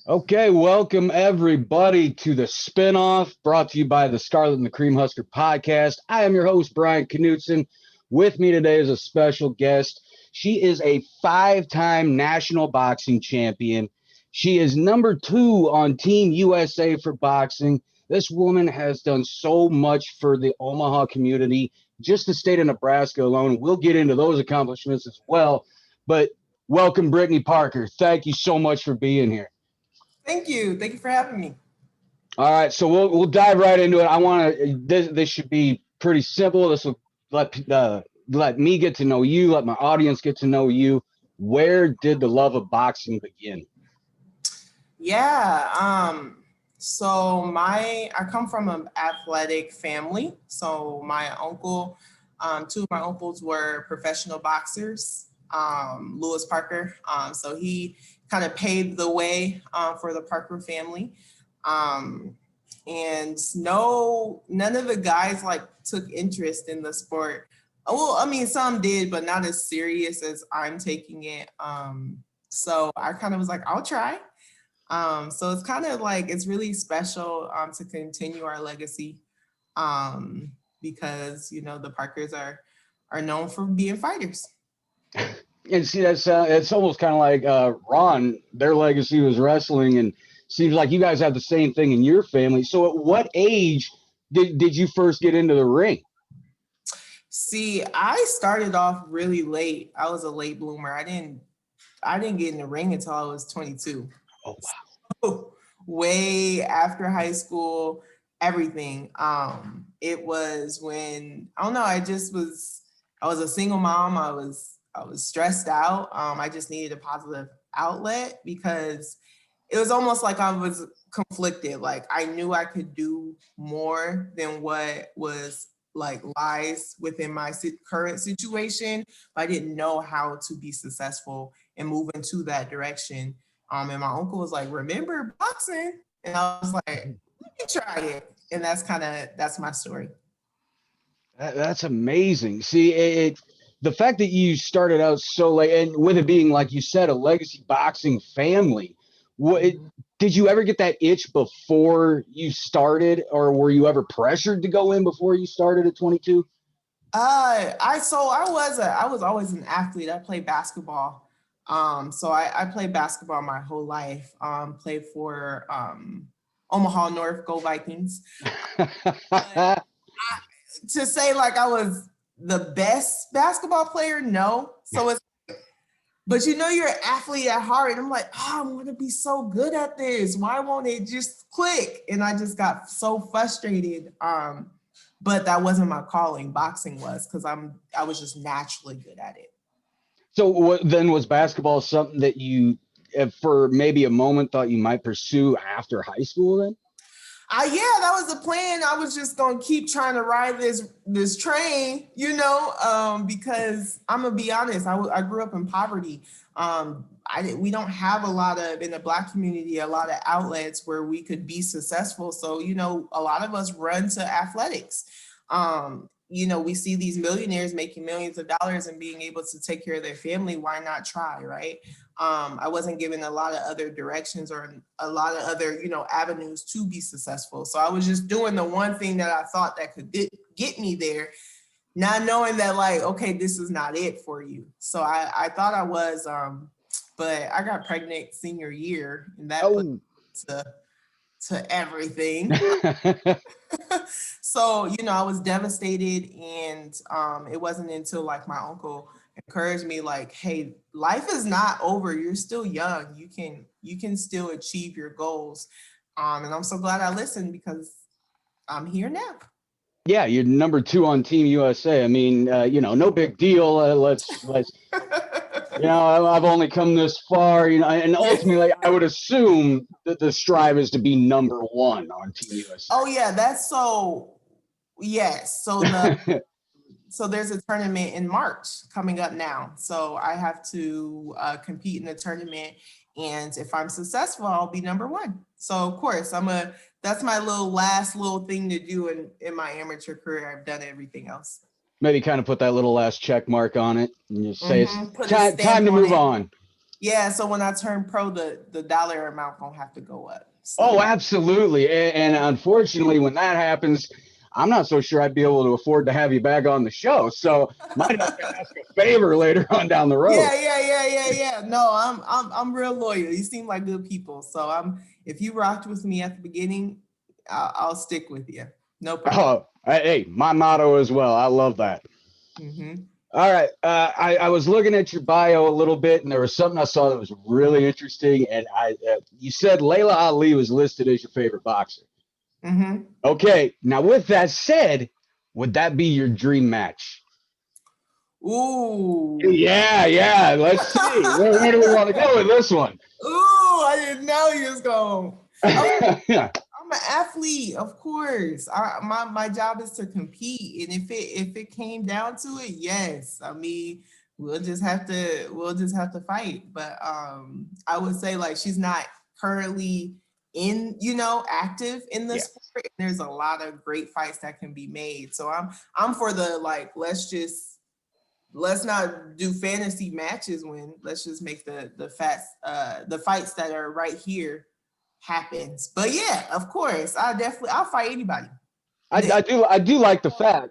Okay, welcome everybody to the spinoff brought to you by the Scarlet and the Cream Husker podcast. I am your host, Brian Knutson. With me today is a special guest. She is a five-time national boxing champion. She is number two on Team USA for boxing. This woman has done so much for the Omaha community, just the state of Nebraska alone. We'll get into those accomplishments as well. But welcome, Brittany Parker. Thank you so much for being here. Thank you. Thank you for having me. All right, so we'll dive right into it. I want to this should be pretty simple. This will let me get to know you, let my audience get to know you. Where did the love of boxing begin? Yeah. I come from an athletic family. So my uncle, two of my uncles were professional boxers. Lewis Parker. So he kind of paved the way for the Parker family. And none of the guys like took interest in the sport. Well, I mean, some did, but not as serious as I'm taking it. So I kind of was like, I'll try. So it's kind of like it's really special to continue our legacy because the Parkers are known for being fighters. And see, that's it's almost kind of like Ron. Their legacy was wrestling, and seems like you guys have the same thing in your family. So, at what age did you first get into the ring? See, I started off really late. I was a late bloomer. I didn't get in the ring until I was 22. Oh wow! So, way after high school, everything. It was when I don't know. I was a single mom. I was stressed out. I just needed a positive outlet because it was almost like I was conflicted. Like I knew I could do more than what was like lies within my current situation, but I didn't know how to be successful and move into that direction. And my uncle was like, "Remember boxing?" And I was like, "Let me try it." And that's my story. That's amazing. See, the fact that you started out so late, and with it being like you said, a legacy boxing family. What did you ever get that itch before you started, or were you ever pressured to go in before you started at 22? I was always an athlete. I played basketball. I played basketball my whole life. Played for Omaha North Go Vikings. But to say like I was the best basketball player, no. But you're an athlete at heart. And I'm like, oh, I want to be so good at this. Why won't it just click? And I just got so frustrated. But that wasn't my calling. Boxing was because I was just naturally good at it. So what then was basketball something that you, for maybe a moment, thought you might pursue after high school? Then, Yeah, that was the plan. I was just gonna keep trying to ride this train, because I'm gonna be honest. I grew up in poverty. We don't have a lot of in the Black community a lot of outlets where we could be successful. So a lot of us run to athletics. We see these millionaires making millions of dollars and being able to take care of their family. Why not try, right? I wasn't given a lot of other directions or a lot of other, avenues to be successful. So I was just doing the one thing that I thought that could get me there, not knowing that like, okay, this is not it for you. So I thought I was, but I got pregnant senior year and that put to everything. So, I was devastated and it wasn't until like my uncle encouraged me like, hey, life is not over. You're still young. You can still achieve your goals. And I'm so glad I listened because I'm here now. yeah, you're number two on Team USA. I mean, no big deal. Let's I've only come this far, and ultimately, I would assume that the strive is to be number one on Team USA. Oh yeah, that's so. Yes, so there's a tournament in March coming up now. So I have to compete in the tournament, and if I'm successful, I'll be number one. So of course, that's my last little thing to do in my amateur career. I've done everything else. Maybe kind of put that little last check mark on it and just say it's Put a time stamp to on move it. on. Yeah, so when I turn pro, the dollar amount gonna have to go up. So Oh, absolutely. And unfortunately, when that happens, I'm not so sure I'd be able to afford to have you back on the show. So might have to ask a favor later on down the road. yeah. No, I'm real loyal. You seem like good people. So if you rocked with me at the beginning, I'll stick with you. No problem. Oh, hey, my motto as well. I love that. Mm-hmm. All right. I was looking at your bio a little bit, and there was something I saw that was really interesting. And you said Layla Ali was listed as your favorite boxer. Mm-hmm. Okay. Now, with that said, would that be your dream match? Ooh. Yeah. Let's see. Where do we want to go with this one? Ooh, I didn't know you was going. Yeah. I'm an athlete, of course. My job is to compete, and if it came down to it, yes. I mean, we'll just have to fight. But I would say like she's not currently in active in the Yeah. sport. And there's a lot of great fights that can be made. So I'm for the like let's not do fantasy matches when let's just make the fights that are right here happens. But yeah, of course, I'll fight anybody. I do like the fact.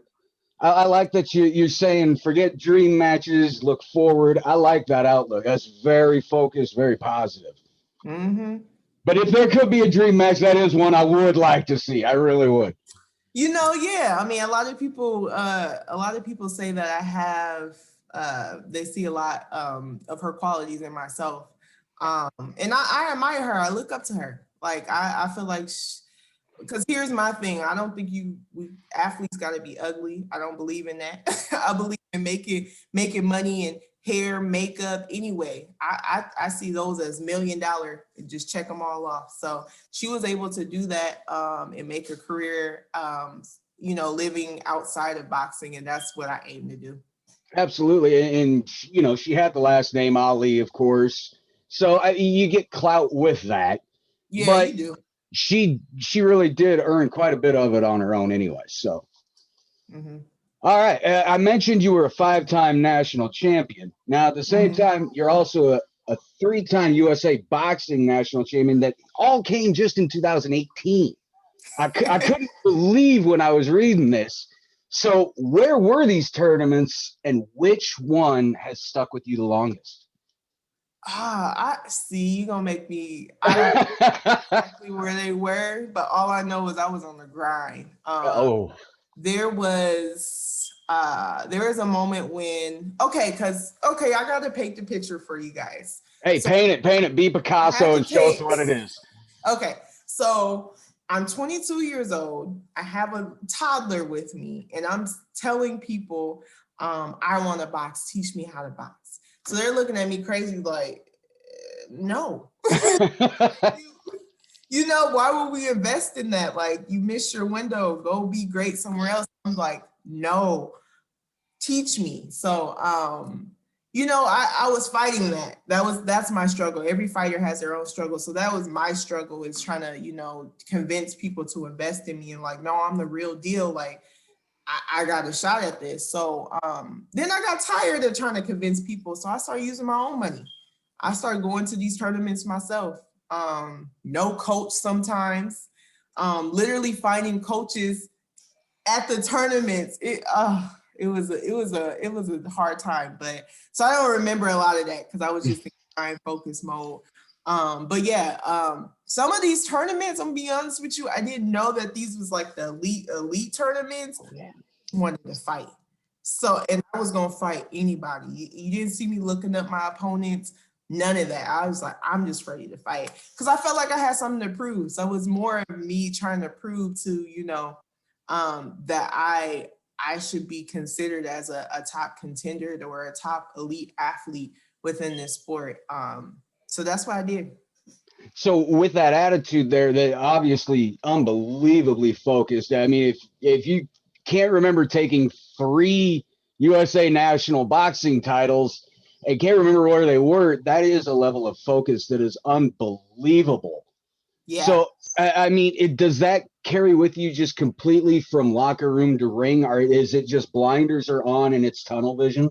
I like that you're saying forget dream matches, look forward. I like that outlook. That's very focused, very positive. Mm-hmm. But if there could be a dream match, that is one I would like to see. I really would. Yeah. I mean, a lot of people say that I have they see a lot of her qualities in myself. And I admire her. I look up to her. Like I feel like because here's my thing. I don't think we athletes got to be ugly. I don't believe in that. I believe in making money and hair, makeup. Anyway, I see those as $1,000,000 and just check them all off. So she was able to do that and make a career, living outside of boxing, and that's what I aim to do. Absolutely. And she had the last name Ali, of course. So you get clout with that. Yeah, But you do. she really did earn quite a bit of it on her own anyway. So, Mm-hmm. all right. I mentioned you were a 5-time national champion. Now, at the same Mm-hmm. time, you're also a 3-time USA boxing national champion that all came just in 2018. I couldn't believe when I was reading this. So, where were these tournaments and which one has stuck with you the longest? I see. You gonna make me. I don't know exactly where they were, but all I know is I was on the grind. Oh, There was a moment when I gotta paint the picture for you guys. hey, So paint it, be I had Picasso to and show us paint. what it is. Okay, so I'm 22 years old. I have a toddler with me, and I'm telling people, I want to box. Teach me how to box. So they're looking at me crazy, like, no. Why would we invest in that? Like, you missed your window. Go be great somewhere else. I'm like, no, teach me. So, I was fighting that. That's my struggle. Every fighter has their own struggle. So that was my struggle, is trying to, convince people to invest in me and like, no, I'm the real deal. Like, I got a shot at this. So then I got tired of trying to convince people. So I started using my own money. I started going to these tournaments myself. No coach sometimes. Literally finding coaches at the tournaments. It was a hard time, but so I don't remember a lot of that because I was just in grind focus mode. But yeah, some of these tournaments, I'm gonna be honest with you, I didn't know that these was like the elite tournaments. Yeah. I wanted to fight. So, and I was gonna fight anybody. You didn't see me looking up my opponents, none of that. I was like, I'm just ready to fight. Because I felt like I had something to prove. So it was more of me trying to prove to, that I should be considered as a top contender or a top elite athlete within this sport. So that's what I did. So with that attitude there, they obviously unbelievably focused. I mean, if you can't remember taking 3 USA national boxing titles and can't remember where they were, that is a level of focus that is unbelievable. Yeah. So I mean, does that carry with you just completely from locker room to ring, or is it just blinders are on and it's tunnel vision?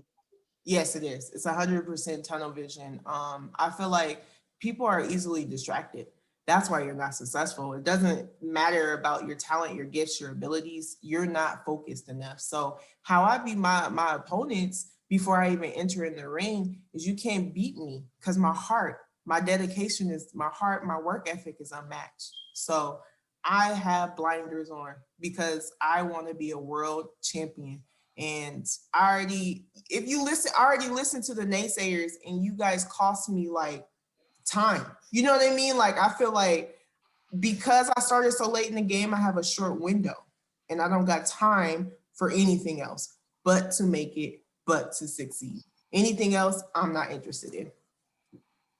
Yes, it is. It's 100% tunnel vision. I feel like people are easily distracted. That's why you're not successful. It doesn't matter about your talent, your gifts, your abilities. You're not focused enough. So how I beat my opponents before I even enter in the ring is you can't beat me because my heart, my dedication is my heart, my work ethic is unmatched. So I have blinders on because I want to be a world champion. And I already, if you listen, I already listened to the naysayers and you guys cost me like time. You know what I mean? Like, I feel like because I started so late in the game, I have a short window and I don't got time for anything else but to make it, but to succeed. Anything else, I'm not interested in.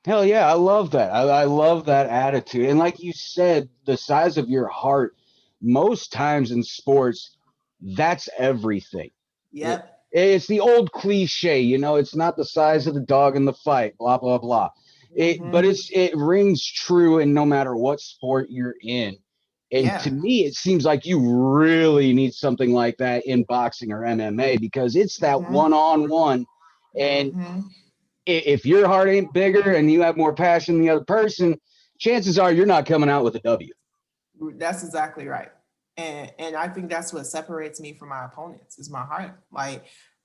Hell yeah, I love that. I love that attitude. And like you said, the size of your heart, most times in sports, that's everything. It, Yep. it's the old cliche, it's not the size of the dog in the fight, blah, blah, blah. But Mm-hmm. it rings true in no matter what sport you're in. And to Yeah. me, it seems like you really need something like that in boxing or MMA because it's that Mm-hmm. one-on-one. And Mm-hmm. if your heart ain't bigger and you have more passion than the other person, chances are you're not coming out with a W. That's exactly right. And I think that's what separates me from my opponents is my heart. Like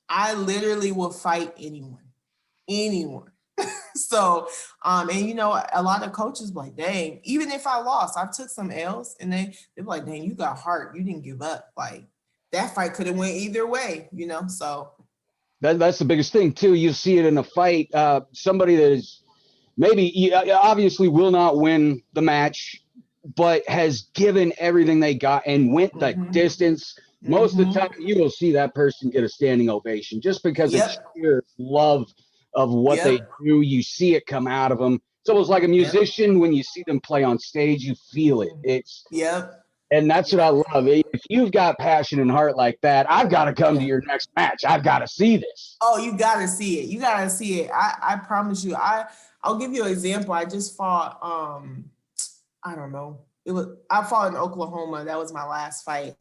I literally will fight anyone. Anyone. So and a lot of coaches be like, dang, even if I lost, I took some L's and they're like, dang, you got heart. You didn't give up. Like that fight could have went either way. So That's the biggest thing too. You see it in a fight. Somebody that is maybe obviously will not win the match, but has given everything they got and went the mm-hmm. distance. Most of the Mm-hmm. time, you will see that person get a standing ovation just because of Yep. sheer love of what they Yep. do. You see it come out of them. It's almost like a Yep. musician when you see them play on stage. You feel it. It's Yep. And that's what I Yep. love. If you've got passion and heart like that, I've got to come to Yeah. your next match. I've got to see this. Oh, you gotta see it. You gotta see it. I promise you. I'll give you an example. I just fought I don't know. I fought in Oklahoma. That was my last fight.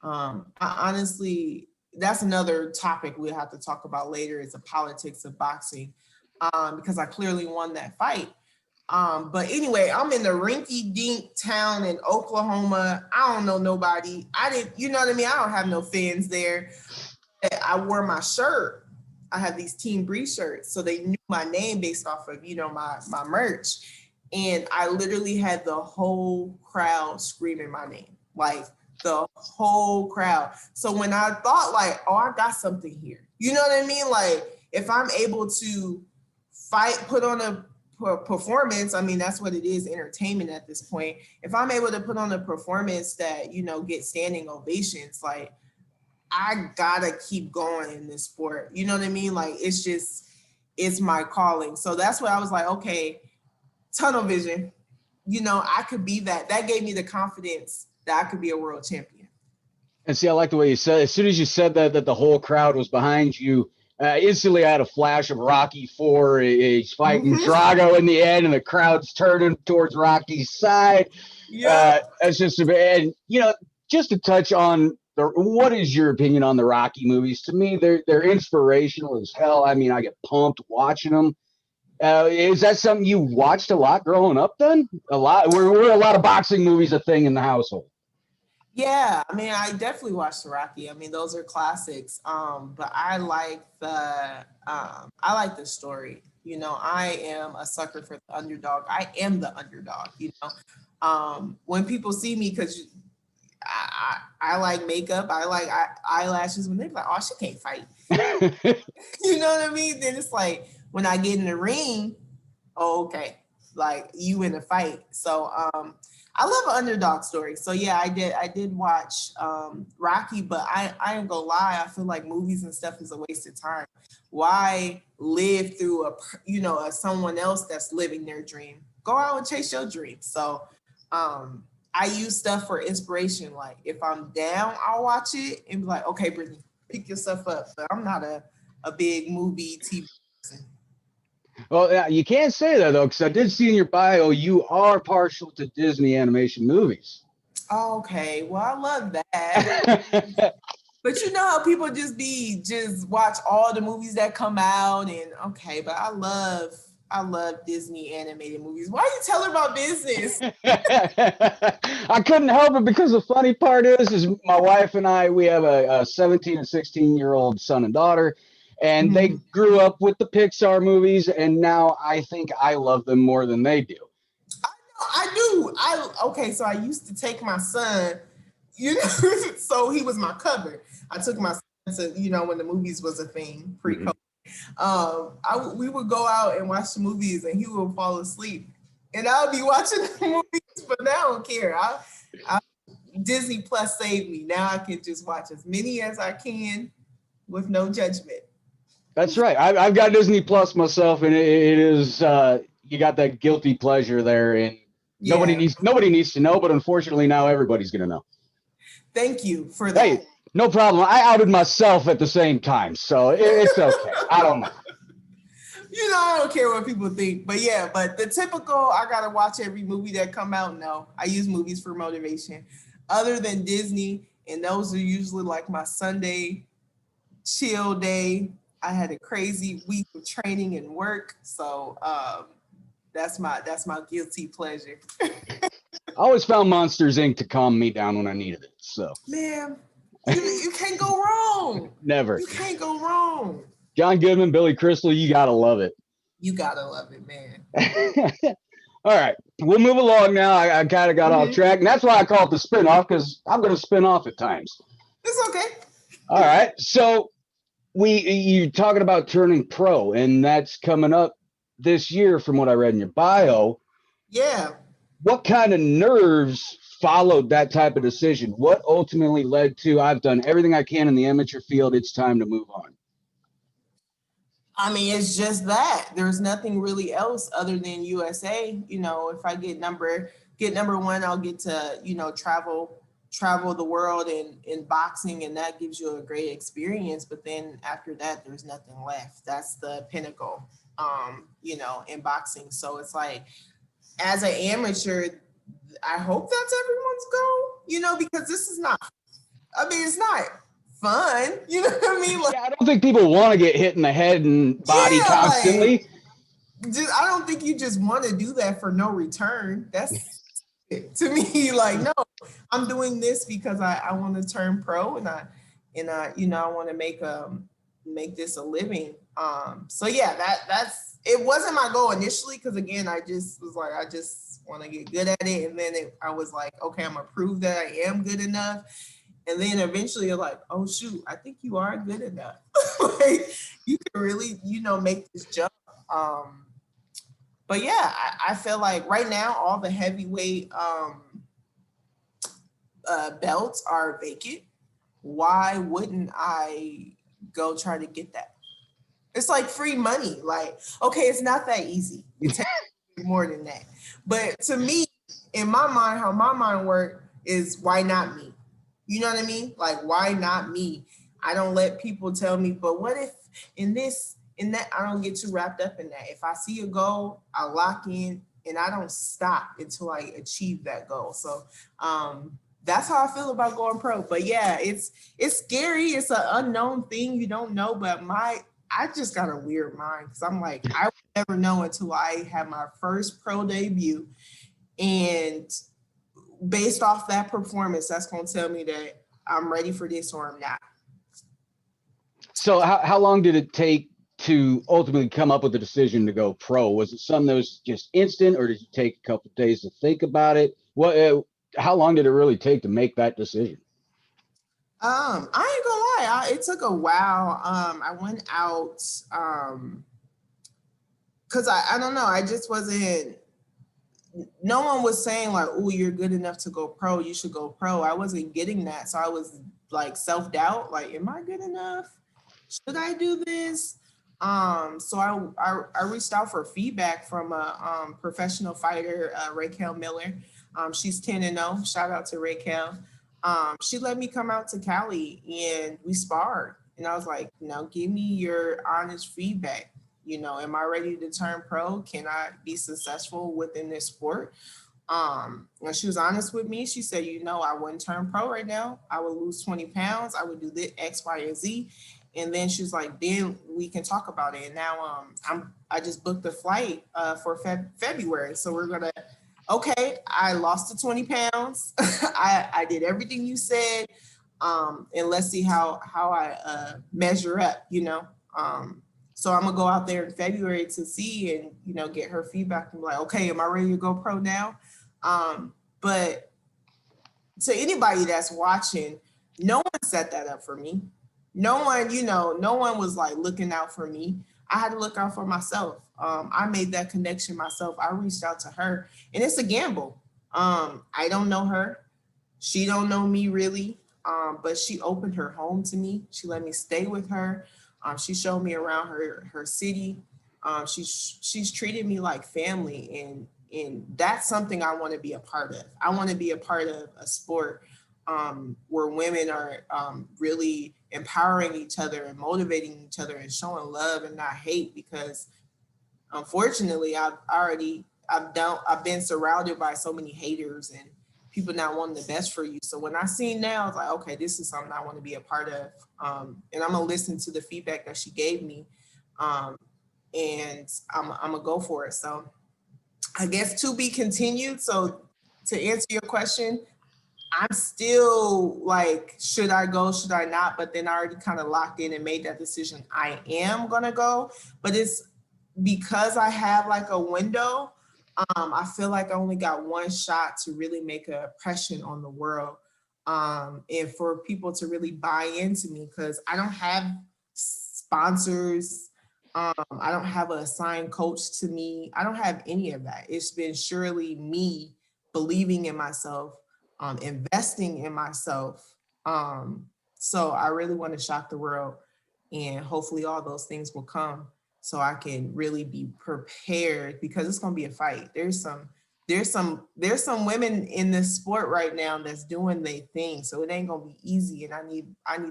I honestly, that's another topic we'll have to talk about later is the politics of boxing. Because I clearly won that fight. But anyway, I'm in the rinky dink town in Oklahoma. I don't know nobody. I didn't, you know what I mean? I don't have no fans there. I wore my shirt. I had these Team Bree shirts, so they knew my name based off of my merch, and I literally had the whole crowd screaming my name, like the whole crowd. So when I thought like, oh, I got something here, you know what I mean? Like if I'm able to fight, put on a performance, I mean that's what it is, entertainment at this point. If I'm able to put on a performance that get standing ovations, like I gotta keep going in this sport. You know what I mean? Like it's my calling. So that's what I was like, okay, tunnel vision. I could be that. That gave me the confidence that I could be a world champion. And see, I like the way you said. As soon as you said that the whole crowd was behind you, instantly I had a flash of Rocky 4. He's fighting Mm-hmm. Drago in the end, and the crowd's turning towards Rocky's side. Yep. It's just and just to touch on what is your opinion on the Rocky movies? To me, they're inspirational as hell. I mean, I get pumped watching them. Is that something you watched a lot growing up? Then a lot. Were a lot of boxing movies a thing in the household? Yeah, I mean, I definitely watched Rocky. I mean, those are classics. But I like the story. I am a sucker for the underdog. I am the underdog. When people see me, because I like makeup, I like eyelashes. When they're like, "Oh, she can't fight," you know what I mean? Then it's like when I get in the ring, oh, okay, like you in a fight. So I love an underdog story. So yeah, I did watch Rocky, but I ain't gonna lie, I feel like movies and stuff is a waste of time. Why live through a someone else that's living their dream? Go out and chase your dream. So I use stuff for inspiration. Like if I'm down, I'll watch it and be like, okay, Brittany, pick yourself up. But I'm not a big movie TV person. Well, yeah, you can't say that though, because I did see in your bio you are partial to Disney animation movies. Okay, well, I love that. But you know how people just watch all the movies that come out and okay, but I love Disney animated movies. Why are you telling my business? I couldn't help it because the funny part is my wife and I, we have a 17 and 16-year-old son and daughter, and they grew up with the Pixar movies, and now I think I love them more than they do. I do. Okay, so I used to take my son, you know, so he was my cover. I took my son to, you know, when the movies was a thing pre-COVID. We would go out and watch the movies and he would fall asleep. And I'll be watching the movies, but now I don't care. Disney Plus saved me. Now I can just watch as many as I can with no judgment. That's right. I've got Disney Plus myself, and it is you got that guilty pleasure there, and nobody needs to know, but unfortunately now everybody's gonna know. Thank you for that. Hey, no problem. I outed myself at the same time, so it's okay. I don't know. You know, I don't care what people think, but yeah, but the typical, I gotta watch every movie that come out. No, I use movies for motivation. Other than Disney, and those are usually like my Sunday chill day. I had a crazy week of training and work, so that's my guilty pleasure. I always found Monsters Inc. to calm me down when I needed it. So, man, you can't go wrong. Never. You can't go wrong. John Goodman, Billy Crystal, you gotta love it. You gotta love it, man. All right, we'll move along now. I kind of got off track, and that's why I call it the spin-off, because I'm going to spin off at times. It's okay. All right, so you're talking about turning pro, and that's coming up this year from what I read in your bio. Yeah. What kind of nerves followed that type of decision? What ultimately led to, I've done everything I can in the amateur field, it's time to move on? I mean, it's just that there's nothing really else other than USA. You know, if I get number one, I'll get to, you know, travel the world in boxing, and that gives you a great experience. But then after that, there's nothing left. That's the pinnacle, you know, in boxing. So it's like, as an amateur, I hope that's everyone's goal, you know, because this is not, I mean, it's not fun, you know what I mean? Like, yeah, I don't think people want to get hit in the head and body constantly. Like, I don't think you just want to do that for no return. That's to me, like, no, I'm doing this because I want to turn pro, and I you know, I want to make this a living. So yeah, that's it. Wasn't my goal initially, because again, I just was like, I just want to get good at it, and then I was like, okay, I'm gonna prove that I am good enough. And then eventually you're like, oh shoot, I think you are good enough. Like, you can really, you know, make this jump. But yeah, I feel like right now all the heavyweight belts are vacant. Why wouldn't I go try to get that? It's like free money. Like, okay, it's not that easy. It takes more than that. But to me, in my mind, how my mind works is, why not me? You know what I mean? Like, why not me? I don't let people tell me, but what if in this, in that? I don't get too wrapped up in that. If I see a goal, I lock in, and I don't stop until I achieve that goal. So that's how I feel about going pro. But yeah, it's scary. It's an unknown thing. You don't know, but I just got a weird mind, because I'm like, I would never know until I have my first pro debut. And based off that performance, that's going to tell me that I'm ready for this or I'm not. So how long did it take to ultimately come up with the decision to go pro? Was it something that was just instant, or did you take a couple of days to think about it? How long did it really take to make that decision? I ain't gonna lie, it took a while. I went out because I don't know, I just wasn't, no one was saying like, oh, you're good enough to go pro, you should go pro. I wasn't getting that. So I was like self-doubt, like, am I good enough? Should I do this? So I reached out for feedback from a professional fighter, Raquel Miller. She's 10-0. Shout out to Raquel. She let me come out to Cali and we sparred. And I was like, now give me your honest feedback. You know, am I ready to turn pro? Can I be successful within this sport? When she was honest with me, she said, I wouldn't turn pro right now. I would lose 20 pounds. I would do this X, Y, and Z. And then she's like, then we can talk about it. And now I just booked a flight for February. So we're gonna, okay, I lost the 20 pounds. I did everything you said. And let's see how I measure up, So I'm gonna go out there in February to see and, get her feedback and be like, okay, am I ready to go pro now? But to anybody that's watching, no one set that up for me. No one, no one was like looking out for me. I had to look out for myself. I made that connection myself. I reached out to her, and it's a gamble. I don't know her. She don't know me really. But she opened her home to me. She let me stay with her. She showed me around her city. She's treated me like family, and that's something I want to be a part of. I want to be a part of a sport where women are really empowering each other and motivating each other and showing love and not hate. Because unfortunately, I've been surrounded by so many haters and people not wanting the best for you. So when I seen now, I was like, okay, this is something I want to be a part of. And I'm gonna listen to the feedback that she gave me, and I'm gonna go for it. So I guess to be continued. So to answer your question, I'm still like, should I go? Should I not? But then I already kind of locked in and made that decision. I am gonna go, but it's because I have like a window. I feel like I only got one shot to really make an impression on the world, and for people to really buy into me, because I don't have sponsors. I don't have an assigned coach to me. I don't have any of that. It's been surely me believing in myself, investing in myself. So I really want to shock the world, and hopefully all those things will come so I can really be prepared, because it's going to be a fight. There's some women in this sport right now that's doing their thing. So it ain't going to be easy. And I need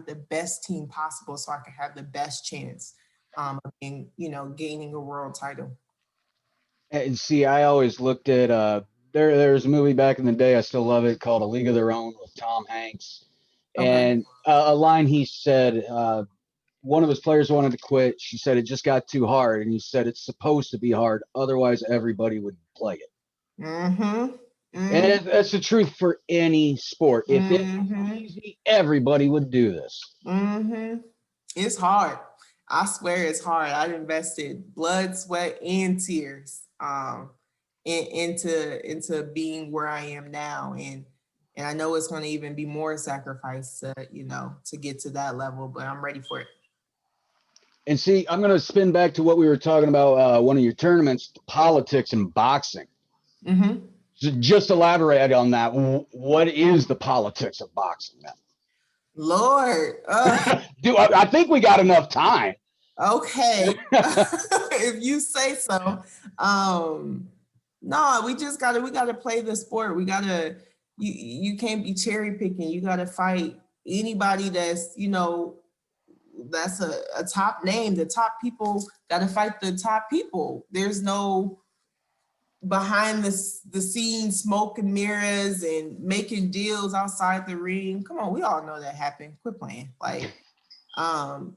the best team possible so I can have the best chance of being, gaining a world title. And see, I always looked at there's a movie back in the day, I still love it, called A League of Their Own with Tom Hanks. Okay. And a line he said, one of his players wanted to quit. She said it just got too hard, and he said it's supposed to be hard, otherwise everybody would play it. Mm-hmm. Mm-hmm. And that's the truth for any sport. If it Mm-hmm. was easy, everybody would do this. Mm-hmm. It's hard. I swear it's hard. I've invested blood, sweat, and tears into being where I am now, and I know it's going to even be more sacrifice to get to that level, but I'm ready for it. And see, I'm going to spin back to what we were talking about, one of your tournaments, politics and boxing. Mm-hmm. So just elaborate on that. What is the politics of boxing then? Lord. I think we got enough time. Okay. If you say so. No, we gotta play the sport. You can't be cherry picking. You gotta fight anybody that's, that's a top name. The top people gotta fight the top people. There's no behind the scenes smoke and mirrors and making deals outside the ring. Come on, we all know that happened. Quit playing. Like, I'm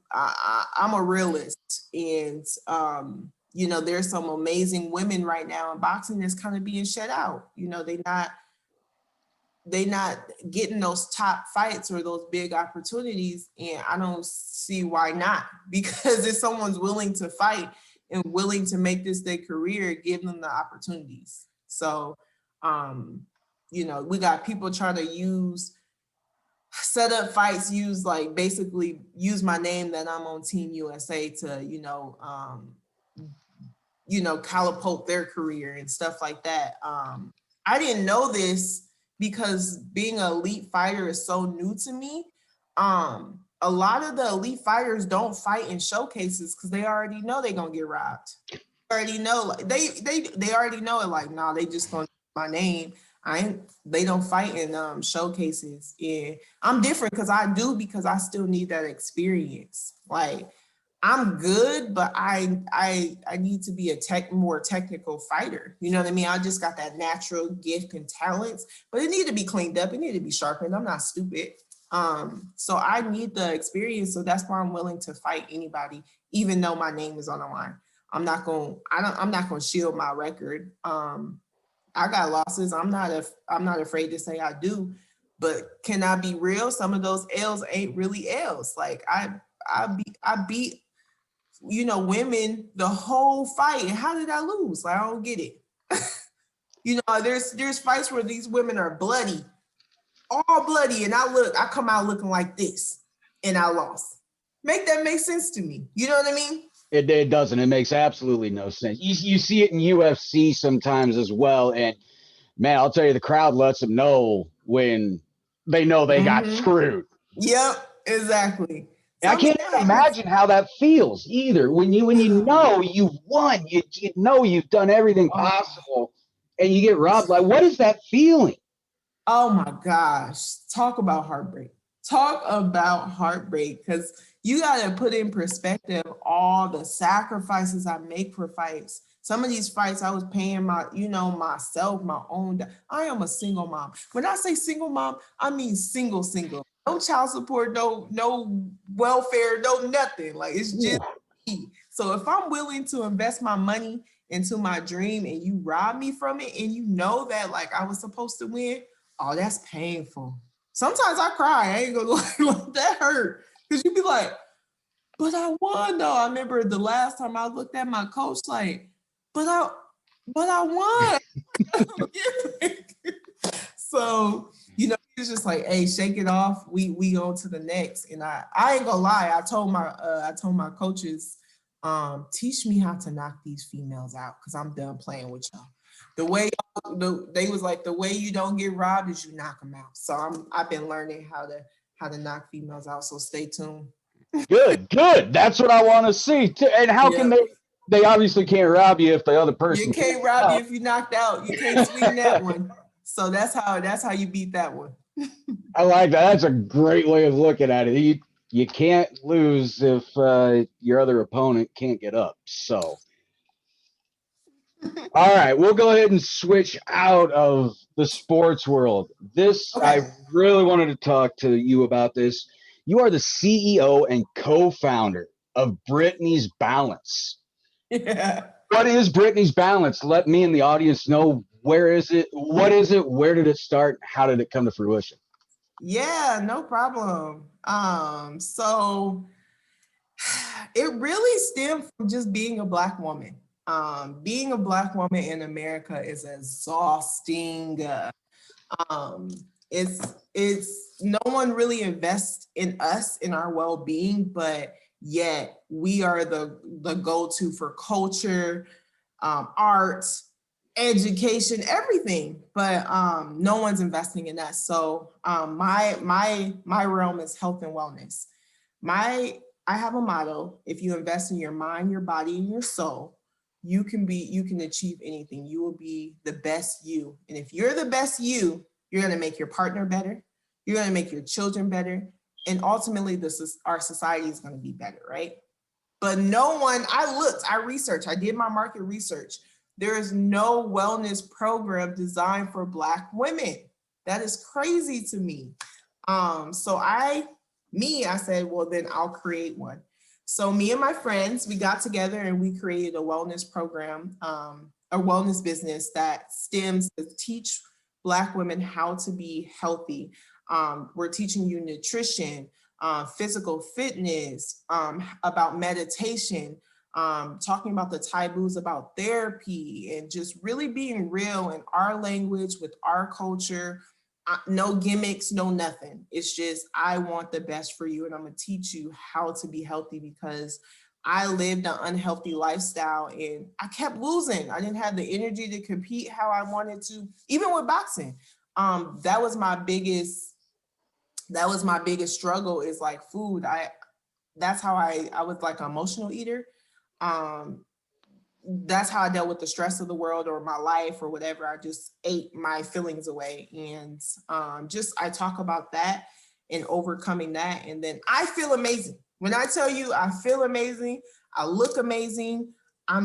a realist, and there's some amazing women right now in boxing that's kind of being shut out. They not getting those top fights or those big opportunities, and I don't see why not. Because if someone's willing to fight and willing to make this their career, give them the opportunities. So, we got people trying to set up fights, basically use my name that I'm on Team USA to, catapult their career and stuff like that. I didn't know this because being an elite fighter is so new to me. A lot of the elite fighters don't fight in showcases because they already know they're gonna get robbed. They already know, like, they already know it. Like, nah, they just gonna my name. They don't fight in showcases. And I'm different because I still need that experience. Like, I'm good, but I need to be a more technical fighter. You know what I mean? I just got that natural gift and talents, but it need to be cleaned up. It need to be sharpened. I'm not stupid. So I need the experience. So that's why I'm willing to fight anybody, even though my name is on the line. I'm not gonna shield my record. I got losses. I'm not afraid to say I do, but can I be real? Some of those L's ain't really L's. Like I beat women the whole fight. And how did I lose? Like, I don't get it. There's fights where these women are bloody, all bloody, and I come out looking like this, and I lost. Make sense to me. You know what I mean? It doesn't. It makes absolutely no sense. You see it in UFC sometimes as well. And man, I'll tell you, the crowd lets them know when they know they got screwed. Yep, exactly. I can't even imagine how that feels either. When you know you've won, you know you've done everything possible, and you get robbed. Like, what is that feeling? Oh my gosh. Talk about heartbreak. Because you got to put in perspective all the sacrifices I make for fights. Some of these fights I was paying myself, my own. I am a single mom. When I say single mom, I mean single. No child support, no welfare, no nothing. Like, it's just me. So if I'm willing to invest my money into my dream and you rob me from it, and you know that like I was supposed to win, oh, that's painful. Sometimes I cry. I ain't gonna lie, like, that hurt. Because you be like, but I won though. I remember the last time I looked at my coach like, but I won. So, it's just like, hey, shake it off. We on to the next. And I ain't gonna lie. I told my coaches, teach me how to knock these females out, because I'm done playing with y'all. They was like, the way you don't get robbed is you knock them out. So I've been learning how to knock females out. So stay tuned. Good. That's what I want to see. And how can they obviously can't rob you if the other person. You can't rob you if you knocked out. You can't swing that one. So that's how you beat that one. I like that. That's a great way of looking at it. You can't lose if your other opponent can't get up. So, all right, we'll go ahead and switch out of the sports world. I really wanted to talk to you about this. You are the CEO and co-founder of Brittany's Balance. Yeah. What is Brittany's Balance? Let me and the audience know, where is it? What is it? Where did it start? How did it come to fruition? Yeah, no problem. So it really stemmed from just being a Black woman. Being a Black woman in America is exhausting. It's no one really invests in us, in our well-being, but yet we are the go-to for culture, art, education, everything, but no one's investing in us. So my realm is health and wellness. I have a motto: if you invest in your mind, your body, and your soul, you can achieve anything. You will be the best you. And if you're the best you, you're going to make your partner better. You're going to make your children better. And ultimately, our society is going to be better, right? But I researched, I did my market research. There is no wellness program designed for Black women. That is crazy to me. So I said, well, then I'll create one. So me and my friends, we got together and we created a wellness program, a wellness business that stems to teach Black women how to be healthy. We're teaching you nutrition, physical fitness, about meditation, talking about the taboos about therapy, and just really being real in our language with our culture. No gimmicks, no nothing. It's just, I want the best for you, and I'm gonna teach you how to be healthy, because I lived an unhealthy lifestyle and I kept losing. I didn't have the energy to compete how I wanted to, even with boxing. That was my biggest struggle, is like food. That's how I was like an emotional eater. That's how I dealt with the stress of the world or my life or whatever. I just ate my feelings away. And I talk about that and overcoming that. And then I feel amazing. When I tell you I feel amazing, I look amazing, I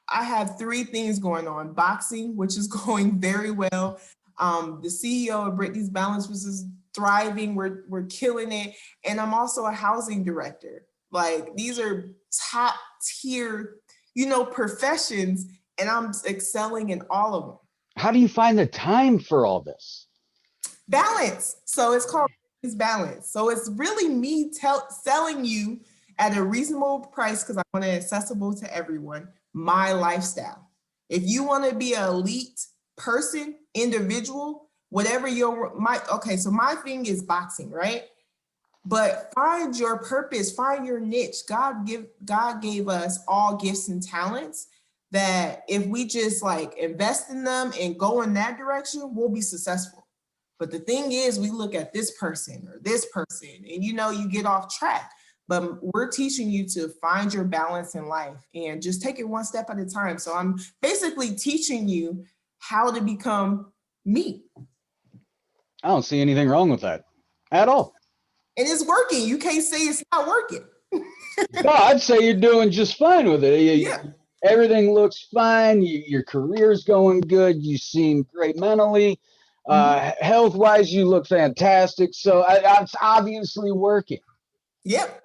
have three things going on. Boxing, which is going very well. The CEO of Brittany's Balance, which is thriving. We're killing it. And I'm also a housing director. Like, these are top tier, professions, and I'm excelling in all of them. How do you find the time for all this? Balance. So it's called balance. So it's really me selling you at a reasonable price, because I want it accessible to everyone, my lifestyle. If you want to be an elite person, individual, whatever so my thing is boxing, right? But find your purpose, find your niche. God gave us all gifts and talents that if we just like invest in them and go in that direction, we'll be successful. But the thing is, we look at this person or this person and you get off track. But we're teaching you to find your balance in life and just take it one step at a time. So I'm basically teaching you how to become me. I don't see anything wrong with that at all. And it's working. You can't say it's not working. No, I'd say you're doing just fine with it. Yeah. Everything looks fine. Your career's going good. You seem great mentally. Health-wise, you look fantastic. So it's obviously working. Yep.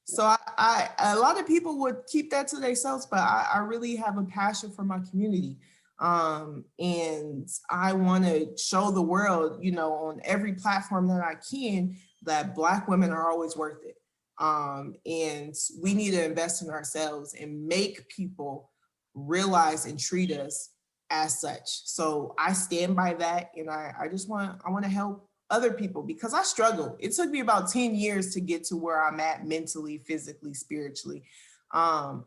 So I a lot of people would keep that to themselves, but I really have a passion for my community. And I want to show the world, on every platform that I can, that Black women are always worth it. And we need to invest in ourselves and make people realize and treat us as such. So I stand by that. And I want to help other people, because I struggled. It took me about 10 years to get to where I'm at mentally, physically, spiritually. I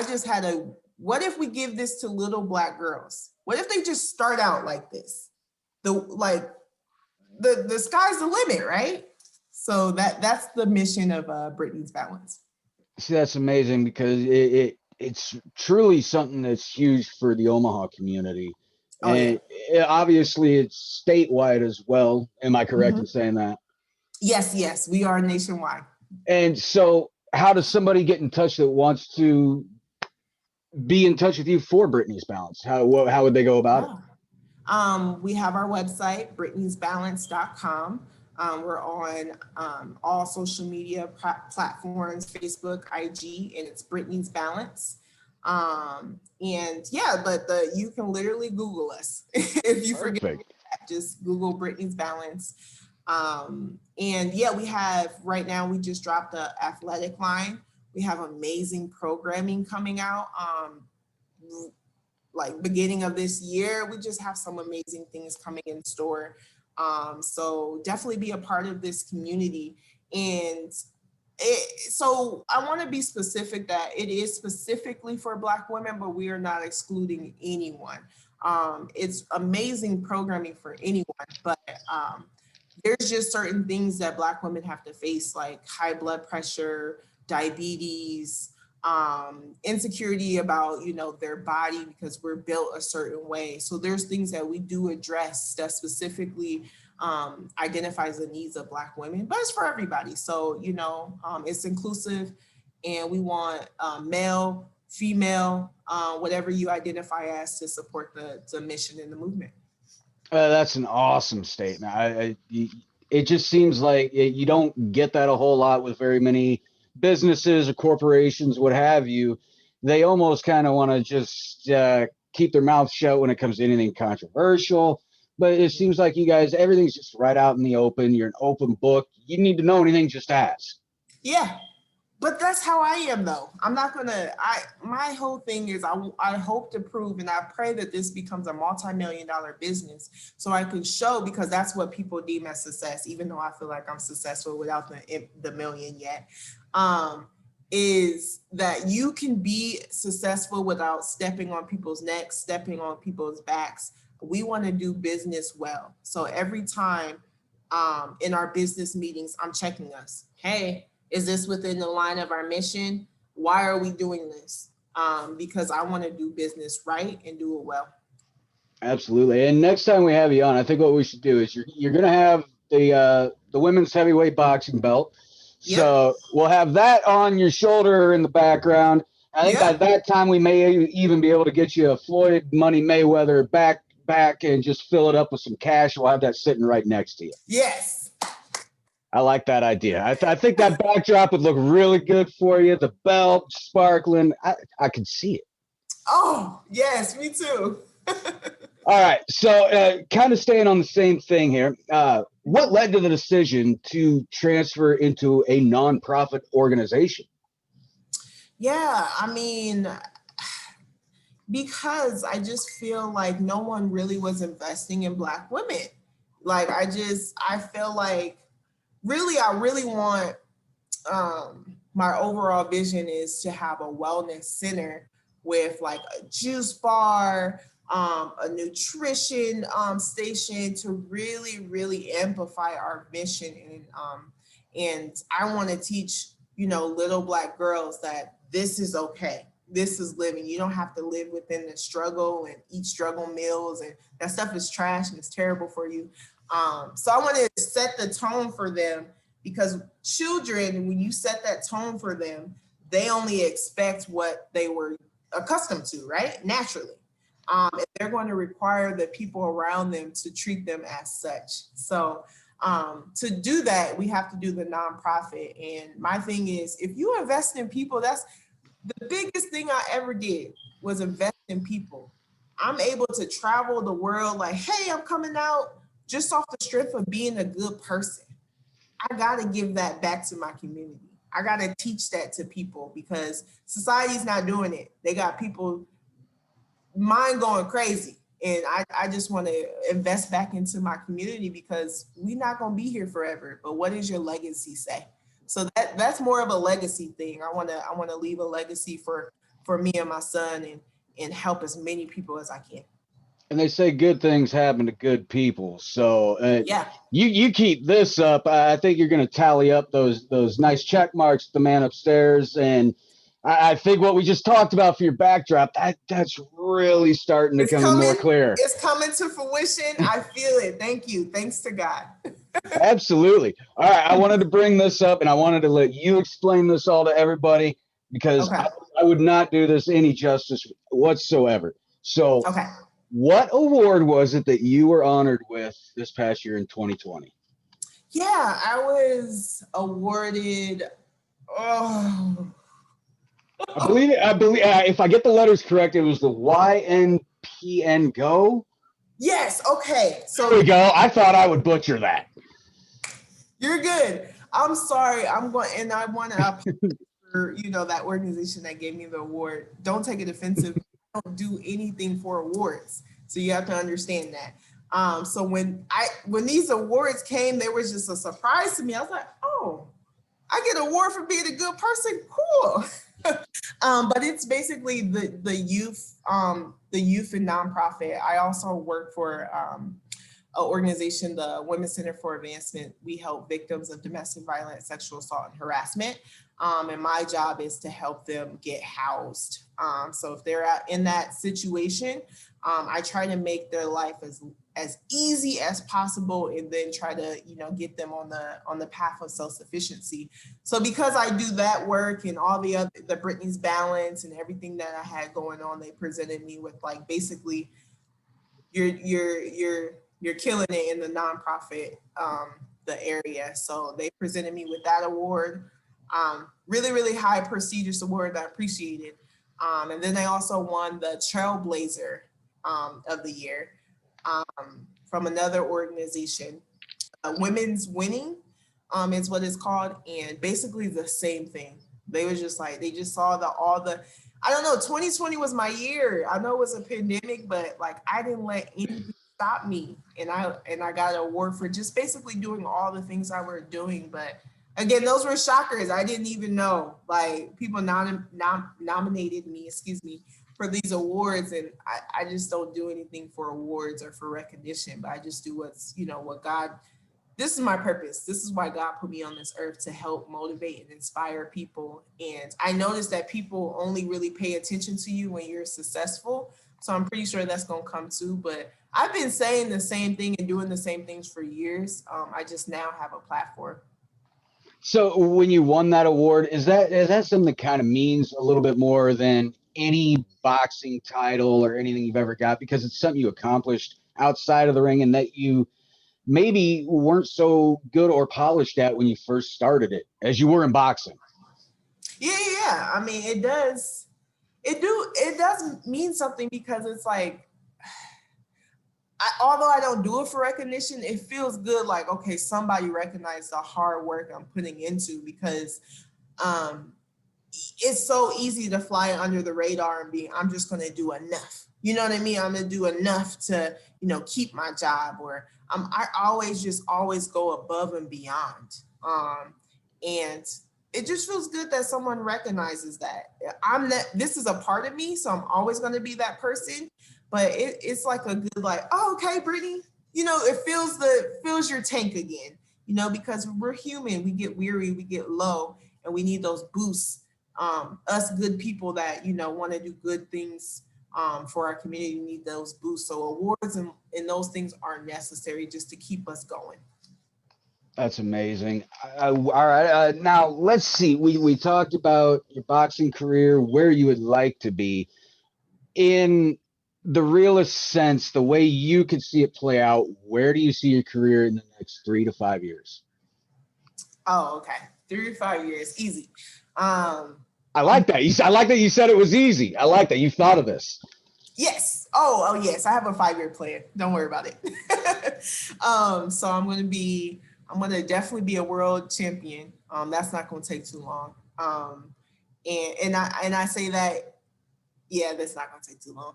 just had what if we give this to little Black girls? What if they just start out like this? The sky's the limit, right? So that's the mission of Brittany's Balance. See, that's amazing, because it's truly something that's huge for the Omaha community. Oh, and obviously it's statewide as well. Am I correct in saying that? Yes, we are nationwide. And so how does somebody get in touch that wants to be in touch with you for Brittany's Balance? How would they go about it? We have our website, Brittany'sBalance.com. We're on all social media platforms, Facebook, IG, and it's Brittany's Balance. You can literally Google us if you forget that, just Google Brittany's Balance. We have, right now, we just dropped the athletic line. We have amazing programming coming out. Like beginning of this year, we just have some amazing things coming in store. So definitely be a part of this community. So I want to be specific that it is specifically for Black women, but we are not excluding anyone. It's amazing programming for anyone, but there's just certain things that Black women have to face, like high blood pressure, diabetes, insecurity about, their body, because we're built a certain way. So there's things that we do address that specifically identifies the needs of Black women, but it's for everybody. So, it's inclusive, and we want male, female, whatever you identify as, to support the mission and the movement. That's an awesome statement. It just seems like you don't get that a whole lot with very many businesses or corporations, what have you. They almost kind of want to just keep their mouth shut when it comes to anything controversial. But it seems like you guys, everything's just right out in the open. You're an open book. You need to know anything, just ask. Yeah. But that's how I am, though. I'm not my whole thing is I hope to prove, and I pray that this becomes a multi-million-dollar business, so I can show, because that's what people deem as success, even though I feel like I'm successful without the million yet, is that you can be successful without stepping on people's necks, stepping on people's backs. We want to do business well. So every time in our business meetings, I'm checking us. Hey, is this within the line of our mission? Why are we doing this? Because I want to do business right and do it well. Absolutely. And next time we have you on, I think what we should do is you're going to have the women's heavyweight boxing belt. Yep. So we'll have that on your shoulder in the background. I think by Yep. that time we may even be able to get you a Floyd Money Mayweather back and just fill it up with some cash. We'll have that sitting right next to you. Yes. I like that idea. I think that backdrop would look really good for you. The belt sparkling. I can see it. Oh, yes, me too. All right. So kind of staying on the same thing here. What led to the decision to transfer into a nonprofit organization? Yeah, I mean, because I just feel like no one really was investing in Black women. Like I feel like I really want my overall vision is to have a wellness center with like a juice bar, a nutrition station to really amplify our mission. And I want to teach, little Black girls that this is okay. This is living. You don't have to live within the struggle and eat struggle meals, and that stuff is trash and it's terrible for you. So I want to set the tone for them, because children, when you set that tone for them, they only expect what they were accustomed to, right? Naturally. And they're going to require the people around them to treat them as such. So to do that, we have to do the nonprofit. And my thing is, if you invest in people, that's the biggest thing I ever did, was invest in people. I'm able to travel the world like, hey, I'm coming out, just off the strength of being a good person. I got to give that back to my community. I got to teach that to people, because society's not doing it. They got people mind going crazy. And I just want to invest back into my community, because we're not going to be here forever. But what does your legacy say? So that's more of a legacy thing. I want to leave a legacy for me and my son, and help as many people as I can. And they say good things happen to good people. So Yeah. you keep this up. I think you're going to tally up those nice check marks, the man upstairs. And I think what we just talked about for your backdrop, that's really starting to It's come in more coming. clear. It's coming to fruition. I feel it. Thank you. Thanks to God. Absolutely. All right. I wanted to bring this up, and I wanted to let you explain this all to everybody, because Okay. I would not do this any justice whatsoever. So, Okay. what award was it that you were honored with this past year in 2020? Yeah, I was awarded. Oh, I believe if I get the letters correct, it was the YNPN Go. yes. Okay. There So we go. I thought I would butcher that. you're good. I'm sorry. I'm going, and I want to apologize for that organization that gave me the award. Don't take it offensive. I don't do anything for awards, so you have to understand that. So when these awards came, they were just a surprise to me. I was like, oh, I get an award for being a good person. Cool. But it's basically the youth and nonprofit. I also work for an organization, the Women's Center for Advancement. We help victims of domestic violence, sexual assault, and harassment. And my job is to help them get housed. So if they're in that situation, I try to make their life as easy as possible, and then try to get them on the path of self-sufficiency. So because I do that work and all the Brittany's Balance and everything that I had going on, they presented me with like, basically you're killing it in the nonprofit the area. So they presented me with that award. Really high prestigious award that I appreciated. And then they also won the Trailblazer of the year from another organization. Women's Winning is what it's called. And basically the same thing. They was just like, they just saw I don't know, 2020 was my year. I know it was a pandemic, but like I didn't let anything stop me. And I got an award for just basically doing all the things I were doing. But again, those were shockers. I didn't even know. Like, people nominated me, for these awards, and I just don't do anything for awards or for recognition, but I just do what God, this is my purpose. This is why God put me on this earth, to help motivate and inspire people. And I noticed that people only really pay attention to you when you're successful. So I'm pretty sure that's going to come too. But I've been saying the same thing and doing the same things for years. I just now have a platform. So when you won that award, is that something that kind of means a little bit more than any boxing title or anything you've ever got because it's something you accomplished outside of the ring and that you maybe weren't so good or polished at when you first started it as you were in boxing? Yeah. I mean, it does. It does mean something because it's like, although I don't do it for recognition, it feels good. Like, okay, somebody recognized the hard work I'm putting into because um, it's so easy to fly under the radar and be, I'm just going to do enough. You know what I mean? I'm going to do enough to, keep my job, or I always go above and beyond. And it just feels good that someone recognizes that this is a part of me. So I'm always going to be that person, but it's like a good, like, oh, okay, Brittany, it fills your tank again, because we're human, we get weary, we get low, and we need those boosts. Us good people that want to do good things for our community need those boosts. So awards and those things are necessary just to keep us going. That's amazing. All right. Now let's see. We talked about your boxing career, where you would like to be in the realist sense, the way you could see it play out. Where do you see your career in the next 3 to 5 years? Oh, okay. 3 to 5 years, easy. I like that. I like that you said it was easy. I like that you thought of this. Yes. Oh, yes. I have a 5-year plan. Don't worry about it. So I'm gonna definitely be a world champion. That's not gonna take too long. And I say that, yeah, that's not gonna take too long.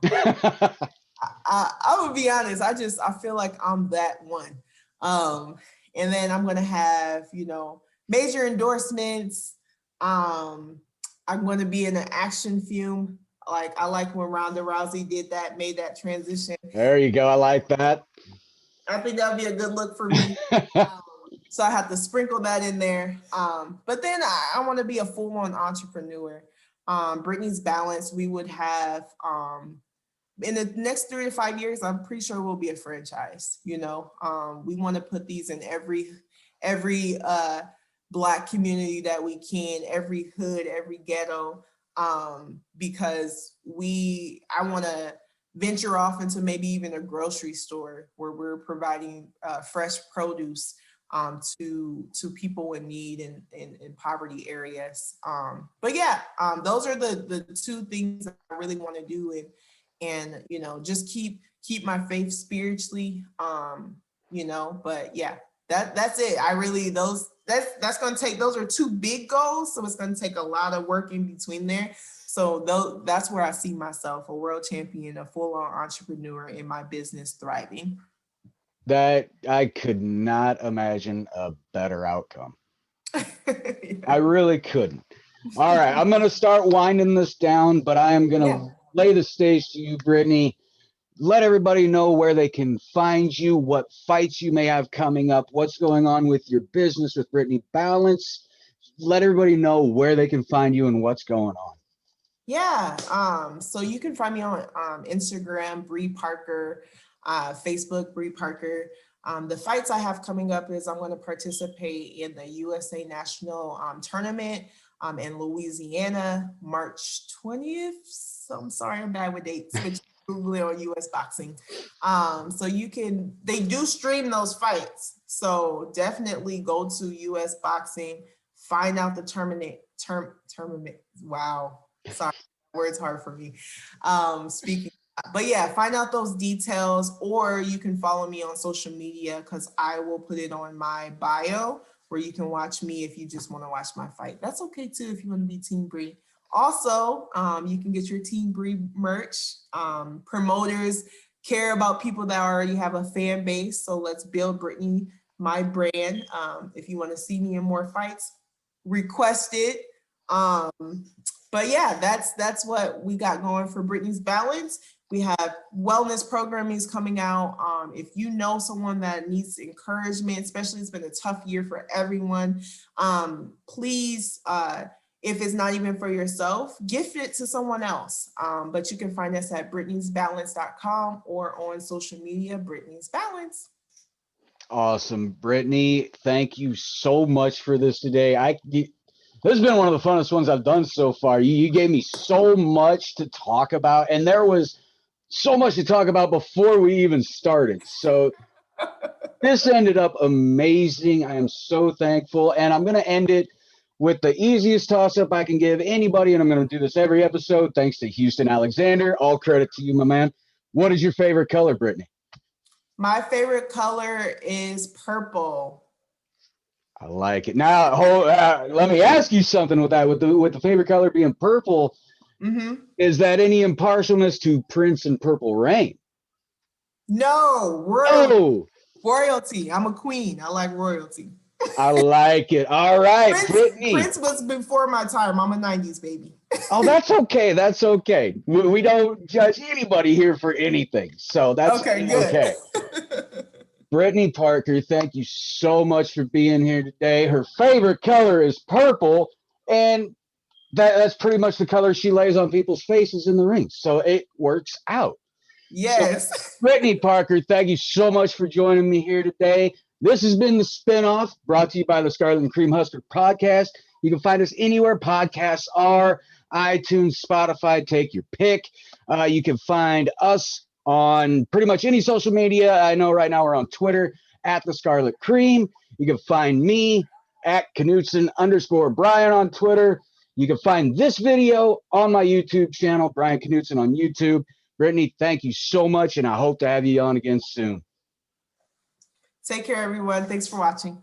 I would be honest. I feel like I'm that one. And then I'm gonna have, major endorsements. I'm gonna be in an action film. Like, I like when Ronda Rousey made that transition. There you go. I like that. I think that would be a good look for me. Um, so I have to sprinkle that in there. But then I want to be a full-on entrepreneur. Brittany's Balance, we would have in the next 3 to 5 years, I'm pretty sure we'll be a franchise. We want to put these in every Black community that we can, every hood, every ghetto, because I want to venture off into maybe even a grocery store where we're providing fresh produce to people in need in poverty areas. But yeah, those are the two things that I really want to do, and just keep my faith spiritually. But yeah, that's it. I really that's going to take, those are two big goals, so it's going to take a lot of work in between there. So that's where I see myself, a world champion, a full-on entrepreneur, in my business thriving. That I could not imagine a better outcome. Yeah. I really couldn't. All right, I'm going to start winding this down, but I am going to lay the stage to you, Brittany. Let everybody know where they can find you, what fights you may have coming up, what's going on with your business with Brittany Balance. Let everybody know where they can find you and what's going on. Yeah. So you can find me on Instagram, Bree Parker, Facebook, Bree Parker. The fights I have coming up is I'm going to participate in the USA National Tournament in Louisiana, March 20th. So I'm sorry, I'm bad with dates, but Google it on US Boxing. So they do stream those fights. So definitely go to US Boxing, find out the tournament. Wow. Sorry, words hard for me. Speaking, but yeah, find out those details, or you can follow me on social media because I will put it on my bio where you can watch me if you just want to watch my fight. That's okay too if you want to be Team Bree. Also, you can get your Team Bree merch. Promoters care about people that already have a fan base, so let's build Brittany, my brand. If you want to see me in more fights, request it. But yeah, that's what we got going for Brittany's Balance. We have wellness programming coming out. If you know someone that needs encouragement, especially it's been a tough year for everyone, please, if it's not even for yourself, gift it to someone else. But you can find us at Brittany'sBalance.com or on social media, Brittany's Balance. Awesome. Brittany, thank you so much for this today. This has been one of the funnest ones I've done so far. You gave me so much to talk about, and there was so much to talk about before we even started. So this ended up amazing. I am so thankful, and I'm going to end it with the easiest toss-up I can give anybody, and I'm going to do this every episode, thanks to Houston Alexander. All credit to you, my man. What is your favorite color, Brittany? My favorite color is purple. I like it. Now, let me ask you something with that. With the favorite color being purple, is that any impartialness to Prince and Purple Rain? No, royalty. I'm a queen. I like royalty. I like it. All right, Brittany. Prince was before my time. I'm a 90s baby. Oh, that's okay. That's okay. We don't judge anybody here for anything. So that's okay. Good. Okay. Brittany Parker, thank you so much for being here today. Her favorite color is purple, and that's pretty much the color she lays on people's faces in the ring. So it works out. Yes. So, Brittany Parker, thank you so much for joining me here today. This has been The Spinoff, brought to you by the Scarlet and Cream Husker podcast. You can find us anywhere podcasts are, iTunes, Spotify, take your pick. You can find us on pretty much any social media. I know right now we're on Twitter at the Scarlet Cream. You can find me at Knutson_Brian on Twitter. You can find this video on my YouTube channel, Brian Knutson on YouTube. Brittany, thank you so much, and I hope to have you on again soon. Take care, everyone. Thanks for watching.